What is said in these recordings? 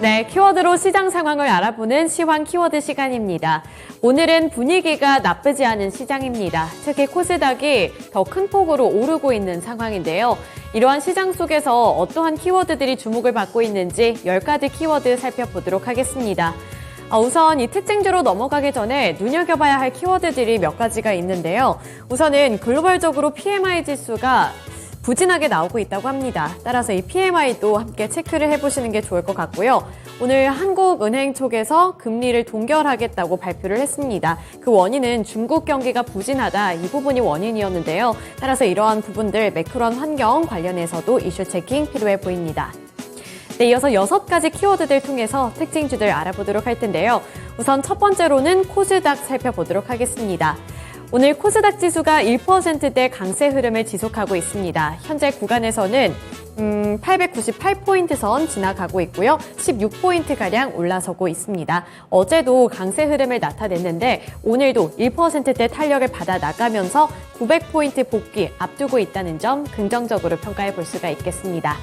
네, 키워드로 시장 상황을 알아보는 시황 키워드 시간입니다. 오늘은 분위기가 나쁘지 않은 시장입니다. 특히 코스닥이 더 큰 폭으로 오르고 있는 상황인데요. 이러한 시장 속에서 어떠한 키워드들이 주목을 받고 있는지 10가지 키워드 살펴보도록 하겠습니다. 우선 이 특징주로 넘어가기 전에 눈여겨봐야 할 키워드들이 몇 가지가 있는데요. 우선은 글로벌적으로 PMI 지수가 부진하게 나오고 있다고 합니다. 따라서 이 PMI도 함께 체크를 해보시는 게 좋을 것 같고요. 오늘 한국은행 쪽에서 금리를 동결하겠다고 발표를 했습니다. 그 원인은 중국 경기가 부진하다, 이 부분이 원인이었는데요. 따라서 이러한 부분들 매크로한 환경 관련해서도 이슈 체킹 필요해 보입니다. 네, 이어서 6가지 키워드들 통해서 특징주들 알아보도록 할 텐데요. 우선 첫 번째로는 코스닥 살펴보도록 하겠습니다. 오늘 코스닥 지수가 1%대 강세 흐름을 지속하고 있습니다. 현재 구간에서는 898포인트 선 지나가고 있고요. 16포인트가량 올라서고 있습니다. 어제도 강세 흐름을 나타냈는데 오늘도 1%대 탄력을 받아 나가면서 900포인트 복귀 앞두고 있다는 점 긍정적으로 평가해 볼 수가 있겠습니다.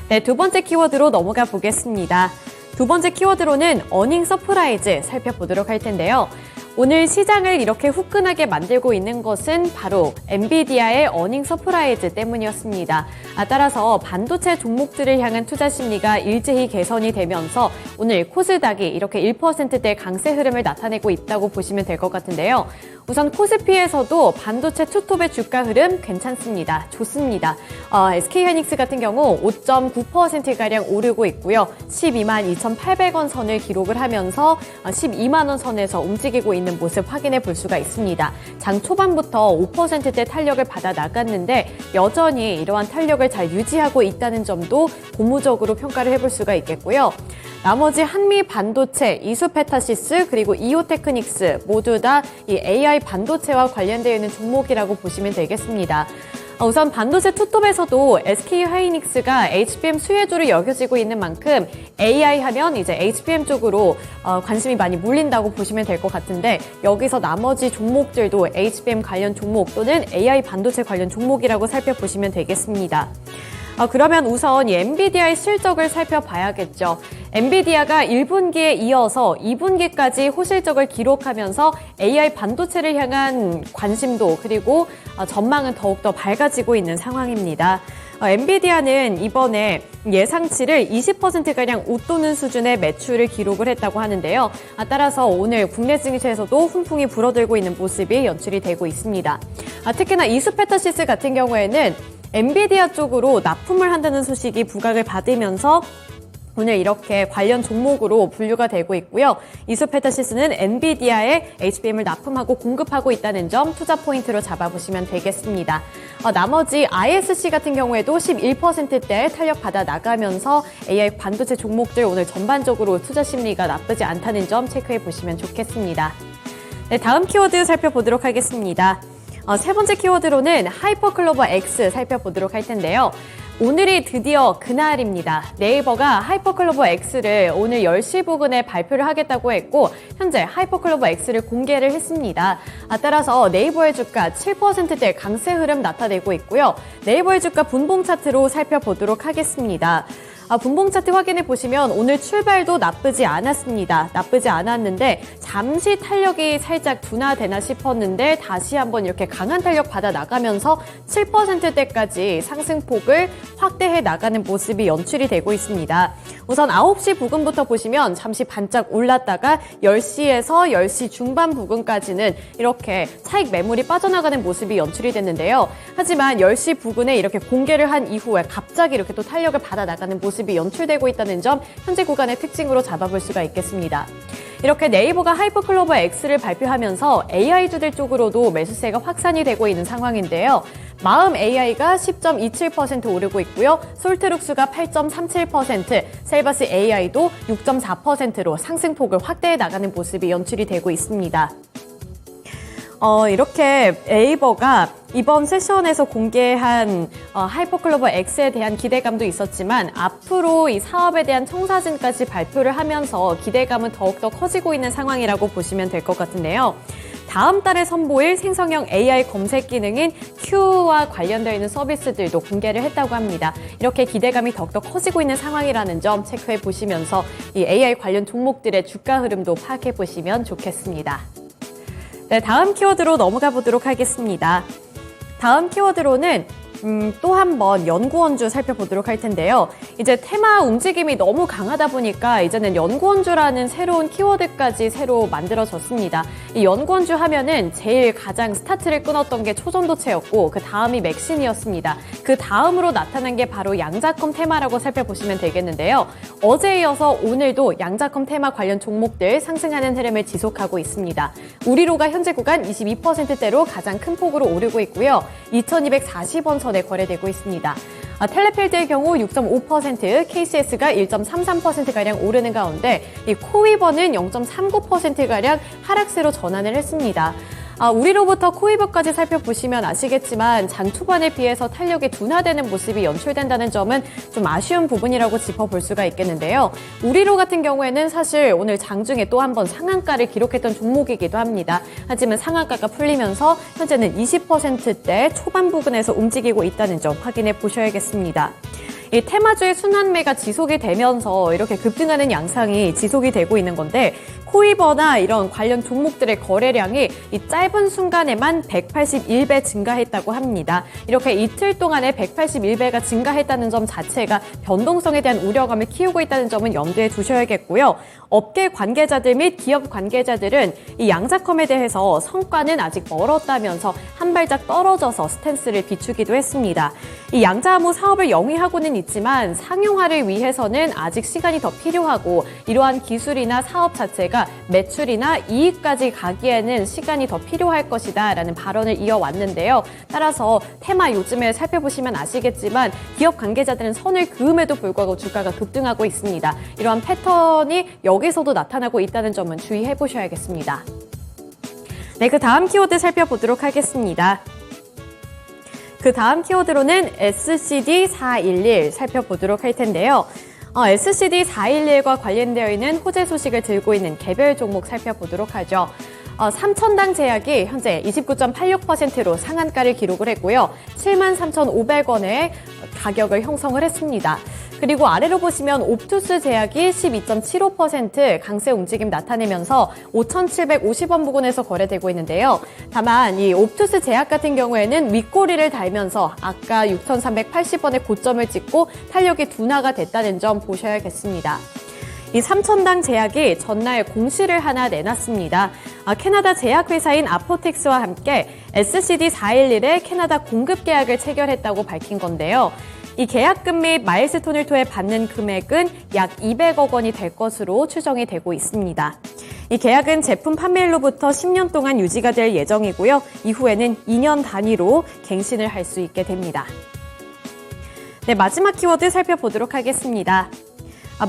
네, 두 번째 키워드로 넘어가 보겠습니다. 두 번째 키워드로는 어닝 서프라이즈 살펴보도록 할 텐데요. 오늘 시장을 이렇게 후끈하게 만들고 있는 것은 바로 엔비디아의 어닝 서프라이즈 때문이었습니다. 따라서 반도체 종목들을 향한 투자 심리가 일제히 개선이 되면서 오늘 코스닥이 이렇게 1%대 강세 흐름을 나타내고 있다고 보시면 될 것 같은데요. 우선 코스피에서도 반도체 투톱의 주가 흐름 괜찮습니다. 좋습니다. SK하이닉스 같은 경우 5.9%가량 오르고 있고요. 12만 2,800원 선을 기록을 하면서 12만 원 선에서 움직이고 있는 모습 확인해 볼 수가 있습니다. 장 초반부터 5%대 탄력을 받아 나갔는데 여전히 이러한 탄력을 잘 유지하고 있다는 점도 고무적으로 평가를 해볼 수가 있겠고요. 나머지 한미 반도체, 이수페타시스 그리고 이오테크닉스 모두 다 이 AI 반도체와 관련되어 있는 종목이라고 보시면 되겠습니다. 우선 반도체 투톱에서도 SK하이닉스가 HBM 수혜주로 여겨지고 있는 만큼 AI 하면 이제 HBM 쪽으로 관심이 많이 몰린다고 보시면 될 것 같은데 여기서 나머지 종목들도 HBM 관련 종목 또는 AI 반도체 관련 종목이라고 살펴보시면 되겠습니다. 그러면 우선 이 엔비디아의 실적을 살펴봐야겠죠. 엔비디아가 1분기에 이어서 2분기까지 호실적을 기록하면서 AI 반도체를 향한 관심도 그리고 전망은 더욱더 밝아지고 있는 상황입니다. 엔비디아는 이번에 예상치를 20%가량 웃도는 수준의 매출을 기록을 했다고 하는데요. 따라서 오늘 국내 증시에서도 훈풍이 불어들고 있는 모습이 연출이 되고 있습니다. 특히나 이수페타시스 같은 경우에는 엔비디아 쪽으로 납품을 한다는 소식이 부각을 받으면서 오늘 이렇게 관련 종목으로 분류가 되고 있고요. 이수페타시스는 엔비디아에 HBM을 납품하고 공급하고 있다는 점 투자 포인트로 잡아보시면 되겠습니다. 나머지 ISC 같은 경우에도 11%대 탄력 받아 나가면서 AI 반도체 종목들 오늘 전반적으로 투자 심리가 나쁘지 않다는 점 체크해 보시면 좋겠습니다. 네, 다음 키워드 살펴보도록 하겠습니다. 세 번째 키워드로는 하이퍼클로버 X 살펴보도록 할 텐데요. 오늘이 드디어 그날입니다. 네이버가 하이퍼클로버 X를 오늘 10시 부근에 발표를 하겠다고 했고 현재 하이퍼클로버 X를 공개를 했습니다. 따라서 네이버의 주가 7%대 강세 흐름 나타내고 있고요. 네이버의 주가 분봉 차트로 살펴보도록 하겠습니다. 분봉 차트 확인해 보시면 오늘 출발도 나쁘지 않았습니다. 나쁘지 않았는데 잠시 탄력이 살짝 둔화되나 싶었는데 다시 한번 이렇게 강한 탄력 받아 나가면서 7%대까지 상승폭을 확대해 나가는 모습이 연출이 되고 있습니다. 우선 9시 부근부터 보시면 잠시 반짝 올랐다가 10시에서 10시 중반 부근까지는 이렇게 차익 매물이 빠져나가는 모습이 연출이 됐는데요. 하지만 10시 부근에 이렇게 공개를 한 이후에 갑자기 이렇게 또 탄력을 받아 나가는 모습이 연출되고 있다는 점 현재 구간의 특징으로 잡아볼 수가 있겠습니다. 이렇게 네이버가 하이퍼클로버 X를 발표하면서 AI주들 쪽으로도 매수세가 확산이 되고 있는 상황인데요. 마음 AI가 10.27% 오르고 있고요. 솔트룩스가 8.37%, 셀바스 AI도 6.4%로 상승폭을 확대해 나가는 모습이 연출이 되고 있습니다. 이렇게 네이버가 이번 세션에서 공개한 하이퍼클로버 X에 대한 기대감도 있었지만 앞으로 이 사업에 대한 청사진까지 발표를 하면서 기대감은 더욱더 커지고 있는 상황이라고 보시면 될 것 같은데요. 다음 달에 선보일 생성형 AI 검색 기능인 Q와 관련되어 있는 서비스들도 공개를 했다고 합니다. 이렇게 기대감이 더욱더 커지고 있는 상황이라는 점 체크해 보시면서 이 AI 관련 종목들의 주가 흐름도 파악해 보시면 좋겠습니다. 네, 다음 키워드로 넘어가 보도록 하겠습니다. 다음 키워드로는 또 한 번 연구원주 살펴보도록 할 텐데요. 이제 테마 움직임이 너무 강하다 보니까 이제는 연구원주라는 새로운 키워드까지 새로 만들어졌습니다. 이 연구원주 하면은 제일 가장 스타트를 끊었던 게 초전도체였고 그 다음이 맥신이었습니다. 그 다음으로 나타난 게 바로 양자컴 테마라고 살펴보시면 되겠는데요. 어제에 이어서 오늘도 양자컴 테마 관련 종목들 상승하는 흐름을 지속하고 있습니다. 우리로가 현재 구간 22%대로 가장 큰 폭으로 오르고 있고요. 2240원 선에 거래되고 있습니다. 텔레필드의 경우 6.5%, KCS가 1.33%가량 오르는 가운데 이 코위버는 0.39%가량 하락세로 전환을 했습니다. 우리로부터 코이버까지 살펴보시면 아시겠지만 장 초반에 비해서 탄력이 둔화되는 모습이 연출된다는 점은 좀 아쉬운 부분이라고 짚어볼 수가 있겠는데요. 우리로 같은 경우에는 사실 오늘 장중에 또 한 번 상한가를 기록했던 종목이기도 합니다. 하지만 상한가가 풀리면서 현재는 20%대 초반 부근에서 움직이고 있다는 점 확인해 보셔야겠습니다. 이 테마주의 순환매가 지속이 되면서 이렇게 급등하는 양상이 지속이 되고 있는 건데 코이버나 이런 관련 종목들의 거래량이 이 짧은 순간에만 181배 증가했다고 합니다. 이렇게 이틀 동안에 181배가 증가했다는 점 자체가 변동성에 대한 우려감을 키우고 있다는 점은 염두에 두셔야겠고요. 업계 관계자들 및 기업 관계자들은 이 양자컴에 대해서 성과는 아직 멀었다면서 한 발짝 떨어져서 스탠스를 비추기도 했습니다. 이 양자암호 사업을 영위하고는 있지만 상용화를 위해서는 아직 시간이 더 필요하고 이러한 기술이나 사업 자체가 매출이나 이익까지 가기에는 시간이 더 필요할 것이다 라는 발언을 이어왔는데요. 따라서 테마 요즘에 살펴보시면 아시겠지만 기업 관계자들은 선을 그음에도 불구하고 주가가 급등하고 있습니다. 이러한 패턴이 여기서도 나타나고 있다는 점은 주의해 보셔야겠습니다. 네, 그 다음 키워드 살펴보도록 하겠습니다. 그 다음 키워드로는 SCD411 살펴보도록 할 텐데요. SCD411과 관련되어 있는 호재 소식을 들고 있는 개별 종목 살펴보도록 하죠. 삼천당 제약이 현재 29.86%로 상한가를 기록을 했고요. 73,500원의 가격을 형성을 했습니다. 그리고 아래로 보시면 옵투스 제약이 12.75% 강세 움직임 나타내면서 5,750원 부근에서 거래되고 있는데요. 다만 이 옵투스 제약 같은 경우에는 윗꼬리를 달면서 아까 6,380원의 고점을 찍고 탄력이 둔화가 됐다는 점 보셔야겠습니다. 이 삼천당 제약이 전날 공시를 하나 내놨습니다. 캐나다 제약회사인 아포텍스와 함께 SCD411의 캐나다 공급 계약을 체결했다고 밝힌 건데요. 이 계약금 및 마일스톤을 통해 받는 금액은 약 200억 원이 될 것으로 추정이 되고 있습니다. 이 계약은 제품 판매일로부터 10년 동안 유지가 될 예정이고요. 이후에는 2년 단위로 갱신을 할 수 있게 됩니다. 네, 마지막 키워드 살펴보도록 하겠습니다.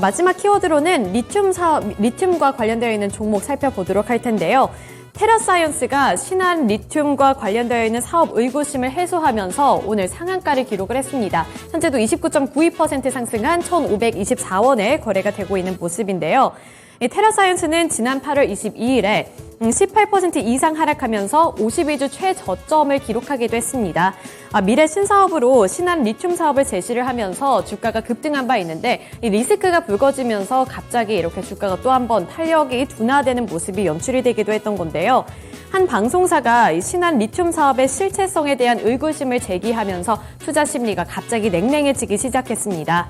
마지막 키워드로는 리튬과 관련되어 있는 종목 살펴보도록 할 텐데요. 테라사이언스가 신한 리튬과 관련되어 있는 사업 의구심을 해소하면서 오늘 상한가를 기록을 했습니다. 현재도 29.92% 상승한 1,524원에 거래가 되고 있는 모습인데요. 테라사이언스는 지난 8월 22일에 18% 이상 하락하면서 52주 최저점을 기록하기도 했습니다. 미래 신사업으로 신한 리튬 사업을 제시를 하면서 주가가 급등한 바 있는데 이 리스크가 불거지면서 갑자기 이렇게 주가가 또 한 번 탄력이 둔화되는 모습이 연출이 되기도 했던 건데요. 한 방송사가 이 신한 리튬 사업의 실체성에 대한 의구심을 제기하면서 투자 심리가 갑자기 냉랭해지기 시작했습니다.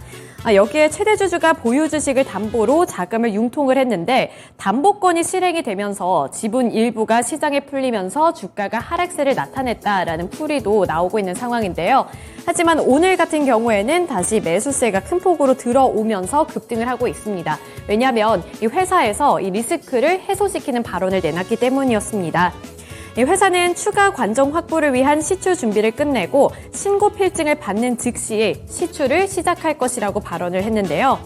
여기에 최대 주주가 보유 주식을 담보로 자금을 융통을 했는데 담보권이 실행이 되면서 지분 일부가 시장에 풀리면서 주가가 하락세를 나타냈다라는 풀이도 나오고 있는 상황인데요. 하지만 오늘 같은 경우에는 다시 매수세가 큰 폭으로 들어오면서 급등을 하고 있습니다. 왜냐하면 이 회사에서 이 리스크를 해소시키는 발언을 내놨기 때문이었습니다. 이 회사는 추가 관정 확보를 위한 시추 준비를 끝내고 신고 필증을 받는 즉시에 시추를 시작할 것이라고 발언을 했는데요.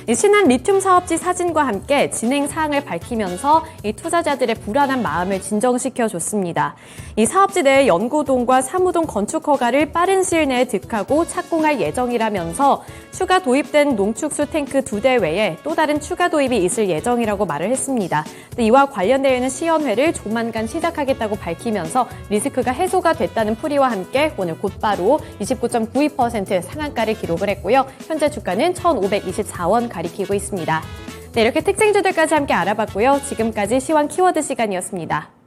이 신한 리튬 사업지 사진과 함께 진행 사항을 밝히면서 이 투자자들의 불안한 마음을 진정시켜줬습니다. 이 사업지 내 연고동과 사무동 건축 허가를 빠른 시일 내에 득하고 착공할 예정이라면서 추가 도입된 농축수 탱크 2대 외에 또 다른 추가 도입이 있을 예정이라고 말을 했습니다. 이와 관련되어 시연회를 조만간 시작하겠다고 밝히면서 리스크가 해소가 됐다는 풀이와 함께 오늘 곧바로 29.92% 상한가를 기록을 했고요. 현재 주가는 1,524원 가리키고 있습니다. 네, 이렇게 특징주들까지 함께 알아봤고요. 지금까지 시황 키워드 시간이었습니다.